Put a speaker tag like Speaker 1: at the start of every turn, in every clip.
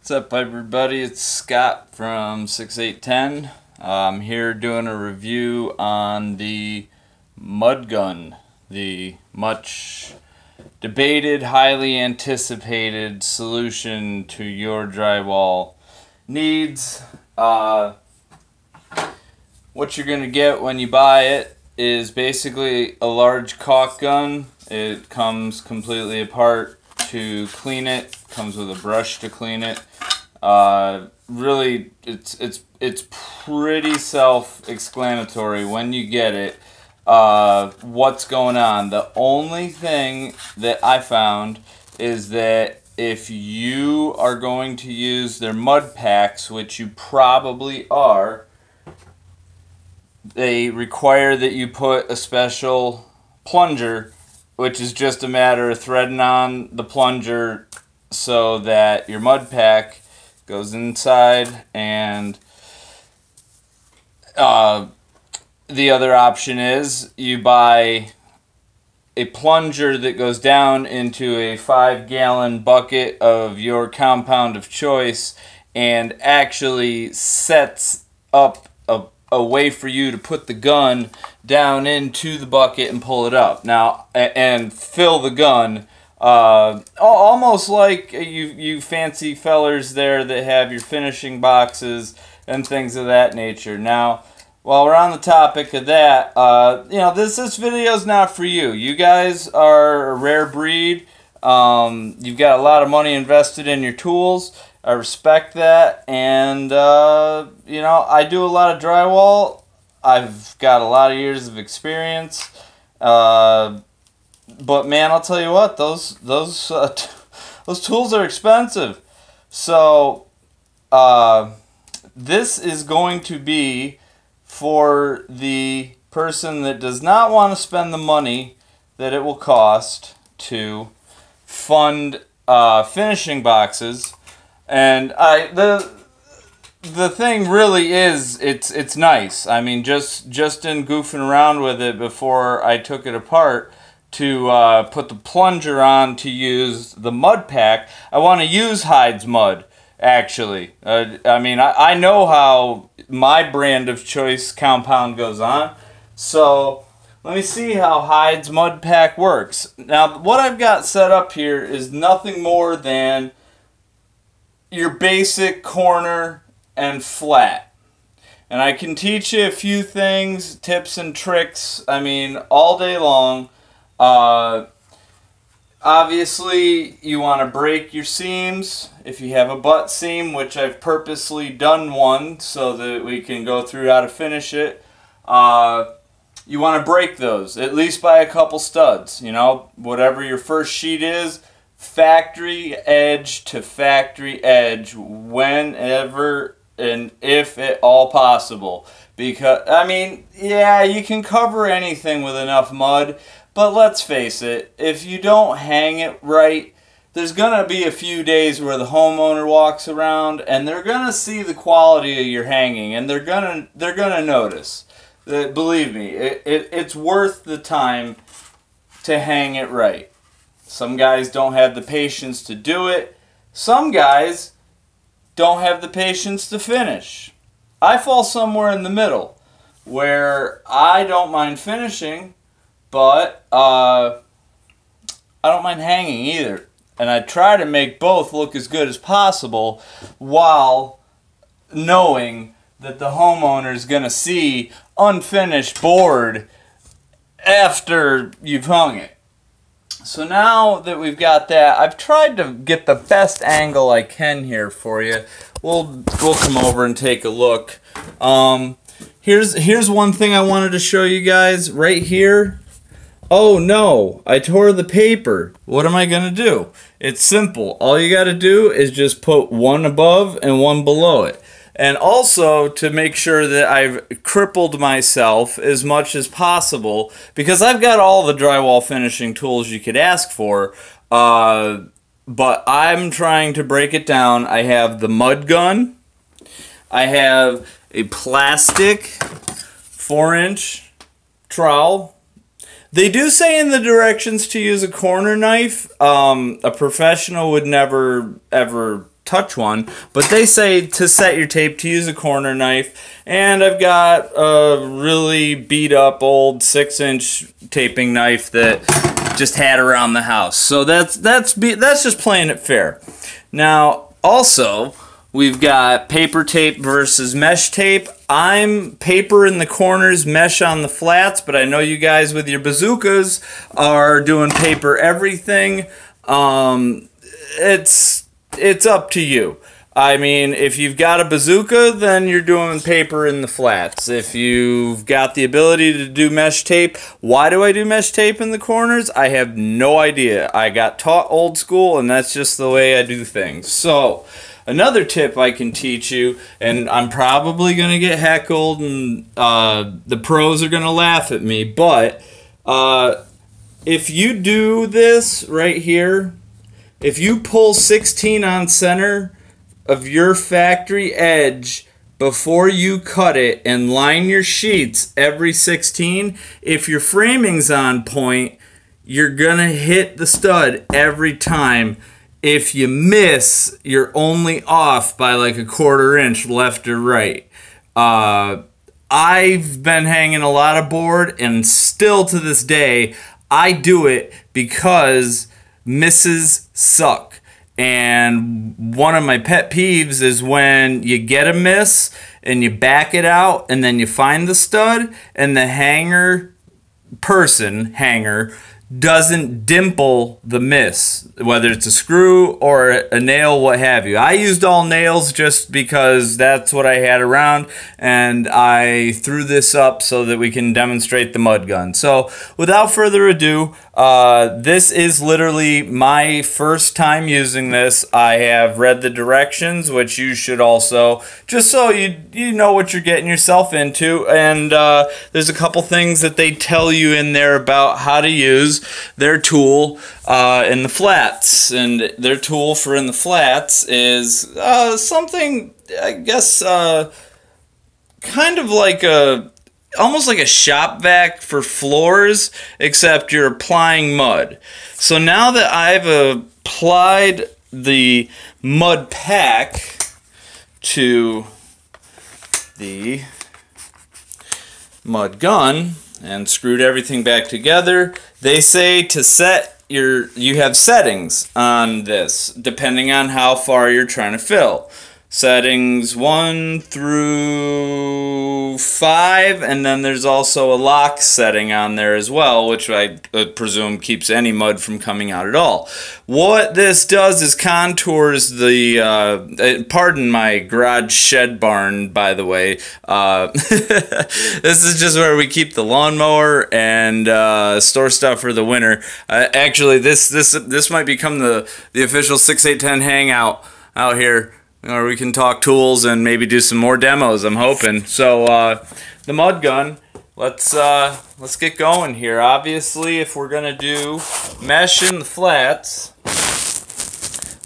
Speaker 1: What's up, everybody? It's Scott from 6810. I'm here doing a review on the mud gun, the much debated, highly anticipated solution to your drywall needs. What you're going to get when you buy it is basically a large caulk gun. It comes completely apart. To clean it, comes with a brush to clean it. Really, it's pretty self-explanatory when you get it. What's going on? The only thing that I found is that if you are going to use their mud packs, which you probably are, they require that you put a special plunger, which is just a matter of threading on the plunger so that your mud pack goes inside, and the other option is you buy a plunger that goes down into a 5-gallon bucket of your compound of choice and actually sets up a way for you to put the gun down into the bucket and pull it up. Now, and fill the gun, almost like you fancy fellers there that have your finishing boxes and things of that nature. Now, while we're on the topic of that, this video's not for you. You guys are a rare breed. You've got a lot of money invested in your tools. I respect that, and I do a lot of drywall. I've got a lot of years of experience, but man, I'll tell you what, those tools are expensive. So this is going to be for the person that does not want to spend the money that it will cost to fund finishing boxes. And the thing really is, it's nice. I mean, just in goofing around with it before I took it apart to put the plunger on to use the mud pack, I want to use Hyde's mud, actually. I know how my brand of choice compound goes on, so let me see how Hyde's mud pack works. Now, what I've got set up here is nothing more than your basic corner and flat. And I can teach you a few things, tips and tricks, all day long. Obviously, you want to break your seams. If you have a butt seam, which I've purposely done one so that we can go through how to finish it, you want to break those, at least by a couple studs. Whatever your first sheet is, factory edge to factory edge whenever and if at all possible. Because, yeah, you can cover anything with enough mud, but let's face it, if you don't hang it right, there's going to be a few days where the homeowner walks around and they're going to see the quality of your hanging, and they're going to notice. Believe me, it's worth the time to hang it right. Some guys don't have the patience to do it. Some guys don't have the patience to finish. I fall somewhere in the middle where I don't mind finishing, but I don't mind hanging either. And I try to make both look as good as possible while knowing that the homeowner is going to see unfinished board after you've hung it. So now that we've got that, I've tried to get the best angle I can here for you. We'll come over and take a look. Here's one thing I wanted to show you guys right here. Oh no, I tore the paper. What am I gonna do? It's simple. All you gotta do is just put one above and one below it. And also to make sure that I've crippled myself as much as possible, because I've got all the drywall finishing tools you could ask for, but I'm trying to break it down. I have the mud gun. I have a plastic 4-inch trowel. They do say in the directions to use a corner knife. A professional would never ever touch one, but they say to set your tape to use a corner knife, and I've got a really beat up old 6-inch taping knife that just had around the house. So that's just playing it fair. Now also we've got paper tape versus mesh tape. I'm paper in the corners, mesh on the flats, but I know you guys with your bazookas are doing paper everything. It's up to you. I mean, if you've got a bazooka, then you're doing paper in the flats. If you've got the ability to do mesh tape, why do I do mesh tape in the corners? I have no idea. I got taught old school, and that's just the way I do things. So, another tip I can teach you, and I'm probably going to get heckled, and the pros are going to laugh at me, but if you do this right here, if you pull 16 on center of your factory edge before you cut it and line your sheets every 16, if your framing's on point, you're gonna hit the stud every time. If you miss, you're only off by like a 1/4 inch left or right. I've been hanging a lot of board, and still to this day I do it because misses suck. And one of my pet peeves is when you get a miss and you back it out and then you find the stud and the hanger doesn't dimple the miss, whether it's a screw or a nail, what have you. I used all nails just because that's what I had around, and I threw this up so that we can demonstrate the mud gun. So without further ado, this is literally my first time using this. I have read the directions, which you should also, just so you know what you're getting yourself into, and there's a couple things that they tell you in there about how to use their tool in the flats. And their tool for in the flats is something, I guess, kind of like almost like a shop vac for floors, except you're applying mud. So now that I've applied the mud pack to the mud gun and screwed everything back together, they say to set you have settings on this depending on how far you're trying to fill. Settings 1 through 5, and then there's also a lock setting on there as well, which I presume keeps any mud from coming out at all. What this does is contours the, pardon my garage shed barn, by the way. This is just where we keep the lawnmower and store stuff for the winter. Actually, this might become the official 6-8-10 hangout out here, or we can talk tools and maybe do some more demos, I'm hoping. So the mud gun, let's get going here. Obviously, if we're gonna do mesh in the flats,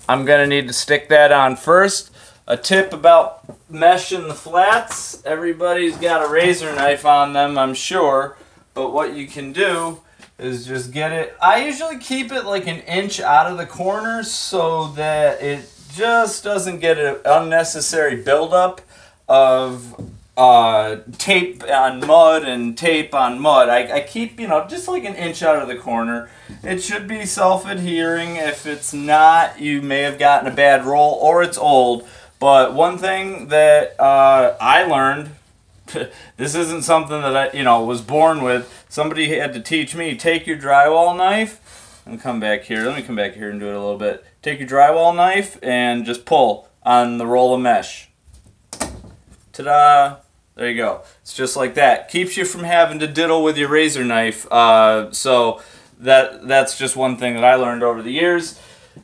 Speaker 1: I'm gonna need to stick that on first. A tip about mesh in the flats, everybody's got a razor knife on them, I'm sure, but what you can do is just get it, I usually keep it like 1 inch out of the corners so that it just doesn't get an unnecessary buildup of tape on mud and tape on mud. I keep, just like 1 inch out of the corner. It should be self-adhering. If it's not, you may have gotten a bad roll or it's old. But one thing that I learned, this isn't something that I was born with. Somebody had to teach me. Take your drywall knife and come back here. Let me come back here and do it a little bit. Take your drywall knife and just pull on the roll of mesh. Ta-da! There you go. It's just like that. Keeps you from having to diddle with your razor knife. So that's just one thing that I learned over the years.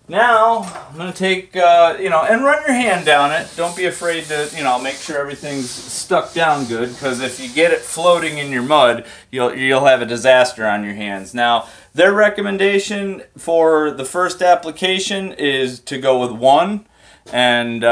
Speaker 1: Now I'm gonna take and run your hand down it. Don't be afraid to make sure everything's stuck down good, because if you get it floating in your mud, you'll have a disaster on your hands. Now, their recommendation for the first application is to go with 1, and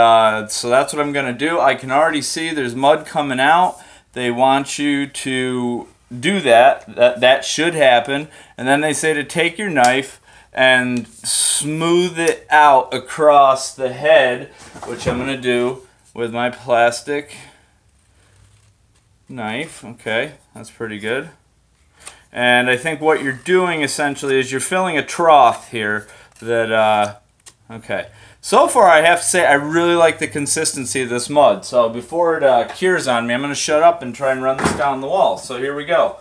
Speaker 1: so that's what I'm going to do. I can already see there's mud coming out. They want you to do that. That should happen. And then they say to take your knife and smooth it out across the head, which I'm going to do with my plastic knife. Okay, that's pretty good. And I think what you're doing essentially is you're filling a trough here that, okay. So far I have to say I really like the consistency of this mud. So before it cures on me, I'm going to shut up and try and run this down the wall. So here we go.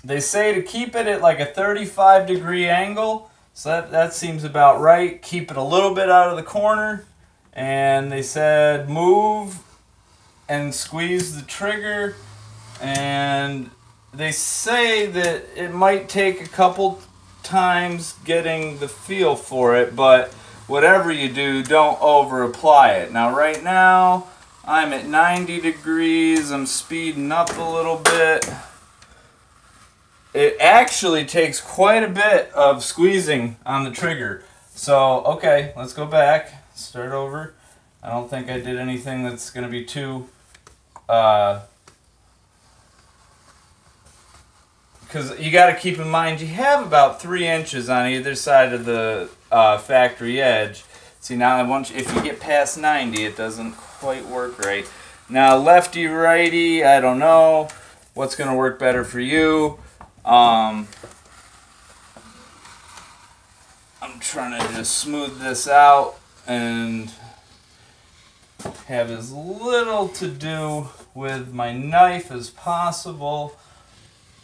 Speaker 1: They say to keep it at like a 35-degree angle. So that seems about right. Keep it a little bit out of the corner. And they said move and squeeze the trigger. And they say that it might take a couple times getting the feel for it, but whatever you do, don't over apply it. Now right now I'm at 90 degrees. I'm speeding up a little bit. It actually takes quite a bit of squeezing on the trigger. So okay, let's go back, start over. I don't think I did anything that's going to be too because you got to keep in mind you have about 3 inches on either side of the factory edge. See, now if you get past 90, it doesn't quite work right. Now lefty righty, I don't know what's going to work better for you. I'm trying to just smooth this out and have as little to do with my knife as possible,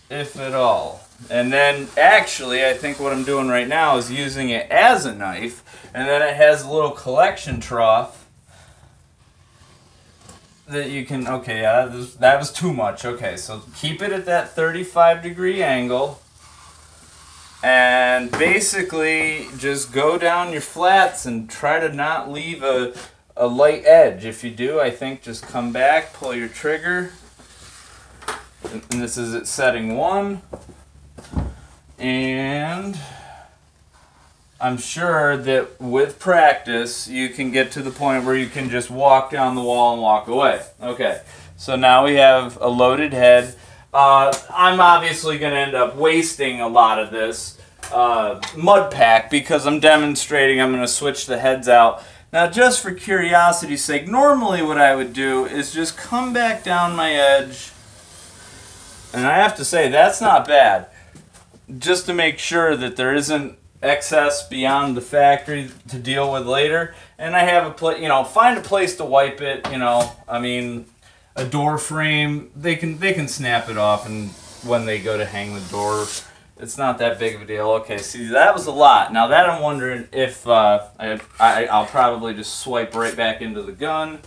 Speaker 1: if at all. And then actually I think what I'm doing right now is using it as a knife, and then it has a little collection trough that you can, okay, yeah, that was too much. Okay, so keep it at that 35-degree angle and basically just go down your flats and try to not leave a light edge. If you do, I think just come back, pull your trigger. And this is at setting 1, and I'm sure that with practice you can get to the point where you can just walk down the wall and walk away. Okay, so now we have a loaded head. I'm obviously going to end up wasting a lot of this mud pack because I'm demonstrating. I'm going to switch the heads out. Now just for curiosity's sake, normally what I would do is just come back down my edge. And I have to say, that's not bad. Just to make sure that there isn't excess beyond the factory to deal with later. And I have a place, you know, find a place to wipe it, you know. I mean, a door frame, they can snap it off, and when they go to hang the door, it's not that big of a deal. Okay, see, that was a lot. Now that I'm wondering if I'll probably just swipe right back into the gun.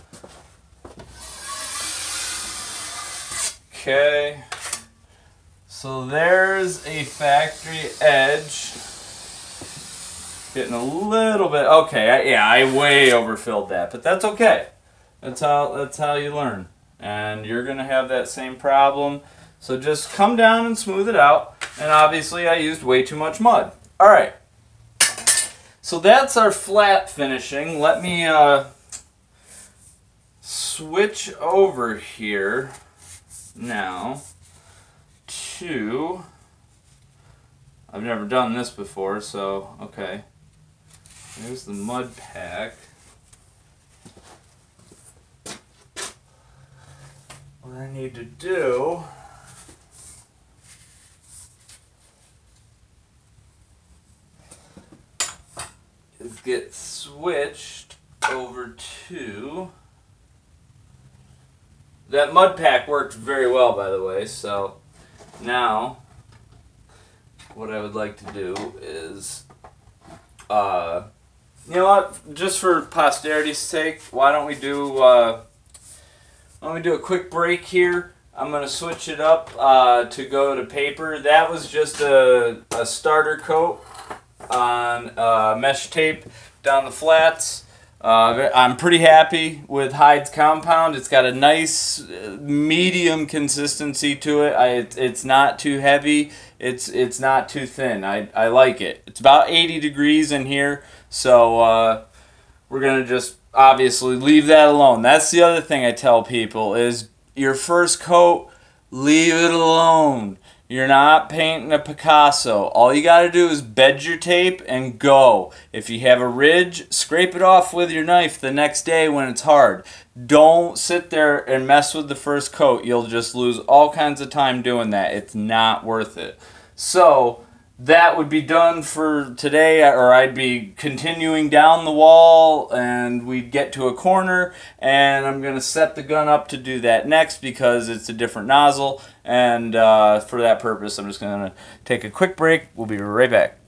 Speaker 1: Okay. So there's a factory edge. Getting a little bit, okay, I way overfilled that, but that's okay. That's how you learn. And you're gonna have that same problem. So just come down and smooth it out. And obviously I used way too much mud. Alright. So that's our flat finishing. Let me switch over here now. I've never done this before, so okay. There's the mud pack. What I need to do is get switched over to that mud pack. Worked very well, by the way, so now what I would like to do is you know what, just for posterity's sake, why don't we do a quick break here. I'm going to switch it up to go to paper. That was just a starter coat on mesh tape down the flats. I'm pretty happy with Hyde's compound. It's got a nice medium consistency to it. It's not too heavy. It's not too thin. I like it. It's about 80 degrees in here, so we're gonna just obviously leave that alone. That's the other thing I tell people is your first coat, leave it alone. You're not painting a Picasso. All you got to do is bed your tape and go. If you have a ridge, scrape it off with your knife the next day when it's hard. Don't sit there and mess with the first coat. You'll just lose all kinds of time doing that. It's not worth it. So that would be done for today, or I'd be continuing down the wall and we'd get to a corner, and I'm going to set the gun up to do that next because it's a different nozzle, and for that purpose I'm just going to take a quick break. We'll be right back.